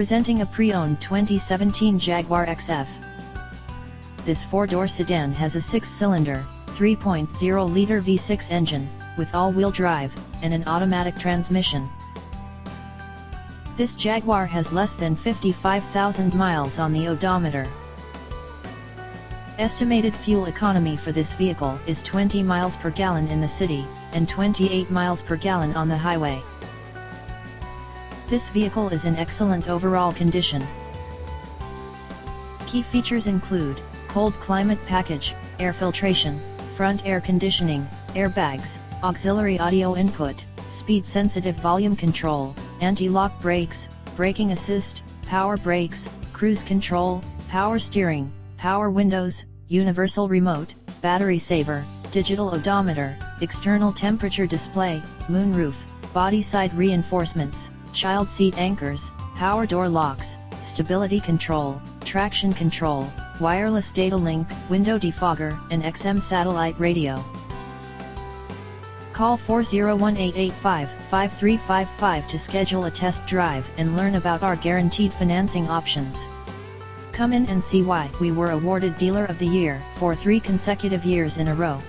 Presenting a pre-owned 2017 Jaguar XF. This four-door sedan has a 6-cylinder, 3.0-liter V6 engine, with all-wheel drive, and an automatic transmission. This Jaguar has less than 55,000 miles on the odometer. Estimated fuel economy for this vehicle is 20 miles per gallon in the city, and 28 miles per gallon on the highway. This vehicle is in excellent overall condition. Key features include cold climate package, air filtration, front air conditioning, airbags, auxiliary audio input, speed-sensitive volume control, anti-lock brakes, braking assist, power brakes, cruise control, power steering, power windows, universal remote, battery saver, digital odometer, external temperature display, moonroof, body side reinforcements, child seat anchors, power door locks, stability control, traction control, wireless data link, window defogger, and XM satellite radio. Call 401-885-5355 to schedule a test drive and learn about our guaranteed financing options. Come in and see why we were awarded Dealer of the Year for 3 consecutive years in a row.